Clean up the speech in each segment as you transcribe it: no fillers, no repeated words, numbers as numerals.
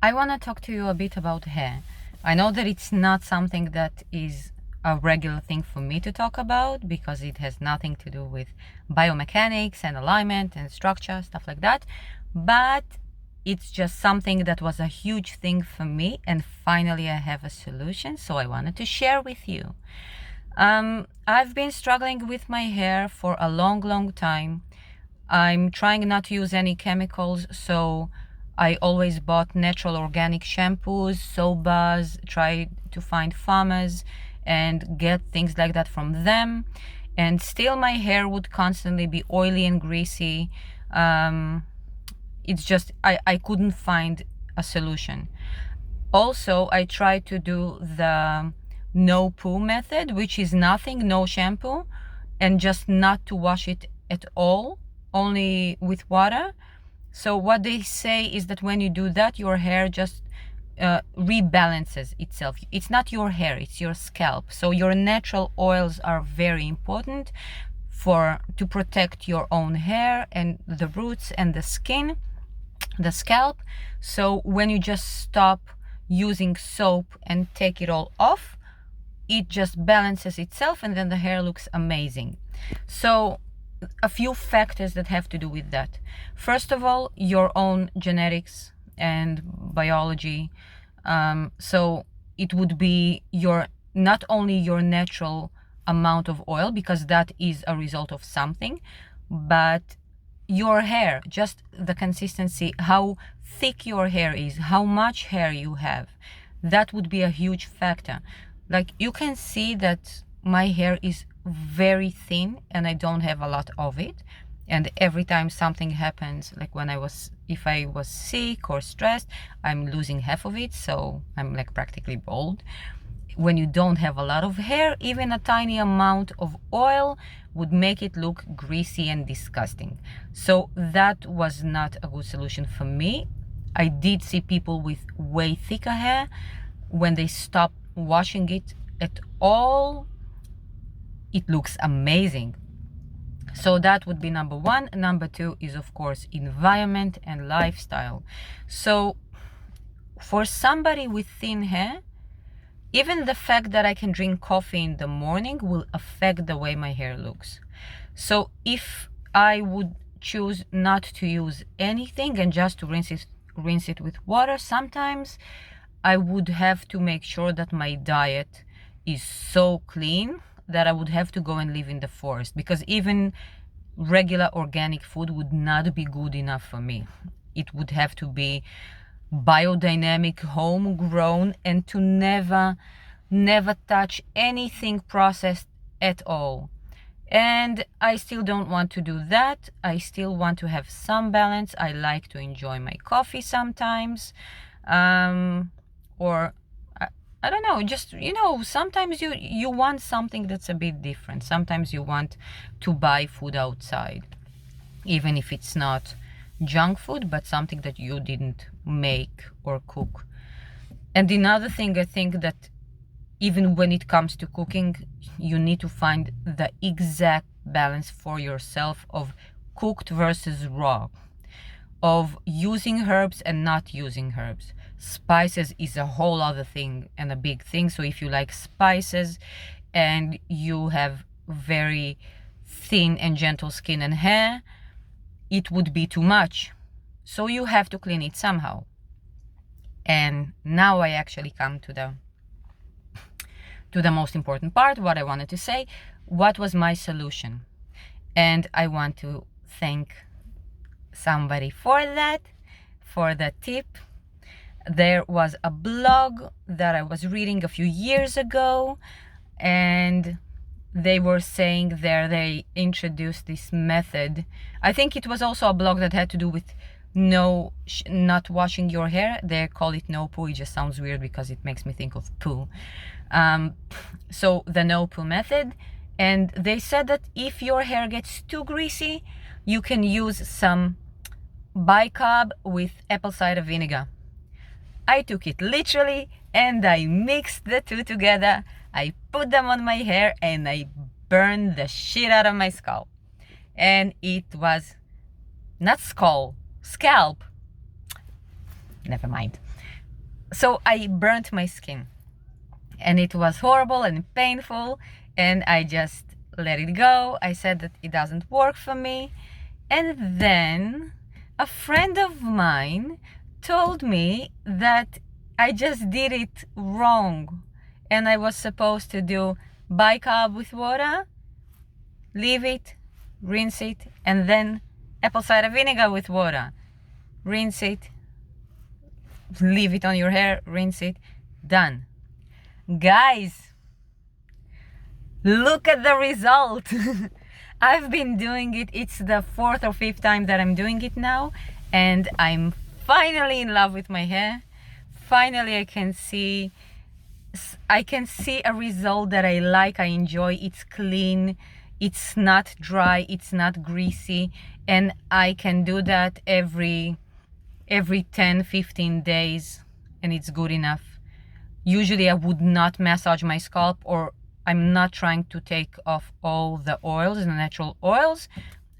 I want to talk to you a bit about hair. I know that it's not something that is a regular thing for me to talk about because it has nothing to do with biomechanics and alignment and structure, stuff like that. But it's just something that was a huge thing for me, and finally I have a solution, so I wanted to share with you. I've been struggling with my hair for a long time. I'm trying not to use any chemicals, so I always bought natural organic shampoos, soap bars, try to find farmers and get things like that from them. And still my hair would constantly be oily and greasy. It's just, I couldn't find a solution. Also, I tried to do the no poo method, which is nothing, no shampoo, and just not to wash it at all, only with water. So what they say is that when you do that, your hair just rebalances itself. It's not your hair, it's your scalp. So your natural oils are very important to protect your own hair and the roots and the skin, the scalp. So when you just stop using soap and take it all off, it just balances itself and then the hair looks amazing. So a few factors that have to do with that. First of all, your own genetics and biology. So it would be not only your natural amount of oil, because that is a result of something, but your hair, just the consistency, how thick your hair is, how much hair you have. That would be a huge factor. Like, you can see that my hair is very thin and I don't have a lot of it, and every time something happens, like if I was sick or stressed, I'm losing half of it, so I'm like practically bald. When you don't have a lot of hair, even a tiny amount of oil would make it look greasy and disgusting. So that was not a good solution for me. I did see people with way thicker hair, when they stop washing it at all, it looks amazing. So that would be number one. Number two is, of course, environment and lifestyle. So for somebody with thin hair, even the fact that I can drink coffee in the morning will affect the way my hair looks. So if I would choose not to use anything and just to rinse it with water, sometimes I would have to make sure that my diet is so clean that I would have to go and live in the forest, because even regular organic food would not be good enough for me. It would have to be biodynamic, homegrown, and to never touch anything processed at all. And I still don't want to do that. I still want to have some balance. I like to enjoy my coffee sometimes. Or I don't know, just, sometimes you want something that's a bit different. Sometimes you want to buy food outside, even if it's not junk food, but something that you didn't make or cook. And another thing, I think that even when it comes to cooking, you need to find the exact balance for yourself of cooked versus raw, of using herbs and not using herbs. Spices is a whole other thing and a big thing. So if you like spices and you have very thin and gentle skin and hair, it would be too much. So you have to clean it somehow. And now I actually come to the most important part, what I wanted to say. What was my solution? And I want to thank somebody for that, for the tip. There was a blog that I was reading a few years ago, and they were saying there they introduced this method. I think it was also a blog that had to do with not washing your hair. They call it no poo. It just sounds weird because it makes me think of poo. So the no poo method. And they said that if your hair gets too greasy, you can use some Bi-carb with apple cider vinegar. I took it literally and I mixed the two together. I put them on my hair and I burned the shit out of my scalp. And it was not scalp. never mind. So I burnt my skin, and it was horrible and painful, and I just let it go. I said that it doesn't work for me. And then a friend of mine told me that I just did it wrong, and I was supposed to do bicarb with water, leave it, rinse it, and then apple cider vinegar with water, rinse it, leave it on your hair, rinse it, done. Guys, look at the result. I've been doing it. It's the 4th or 5th time that I'm doing it now, and I'm finally in love with my hair. Finally, I can see a result that I like, I enjoy. It's clean, it's not dry, it's not greasy, and I can do that every 10-15 days, and it's good enough. Usually I would not massage my scalp, or I'm not trying to take off all the oils, the natural oils.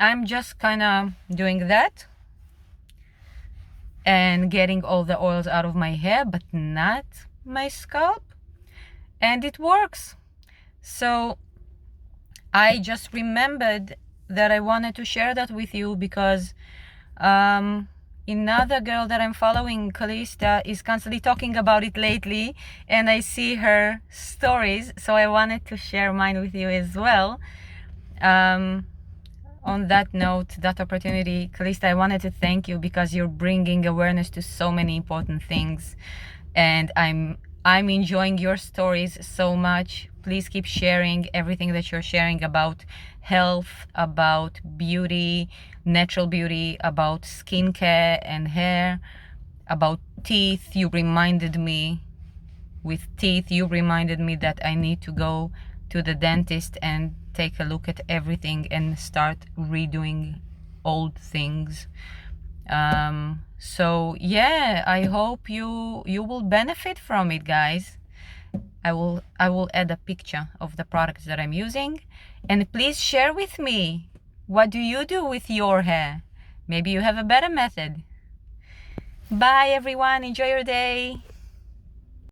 I'm just kind of doing that and getting all the oils out of my hair, but not my scalp, and it works. So I just remembered that I wanted to share that with you, because another girl that I'm following, Calista, is constantly talking about it lately, and I see her stories, so I wanted to share mine with you as well. On that note, that opportunity, Calista, I wanted to thank you, because you're bringing awareness to so many important things, and I'm enjoying your stories so much. Please keep sharing everything that you're sharing about health, about beauty, natural beauty, about skincare and hair, about teeth. You reminded me that I need to go to the dentist and take a look at everything and start redoing old things. So yeah, I hope you will benefit from it, guys. I will add a picture of the products that I'm using, and please share with me, what do you do with your hair? Maybe you have a better method. Bye everyone, enjoy your day.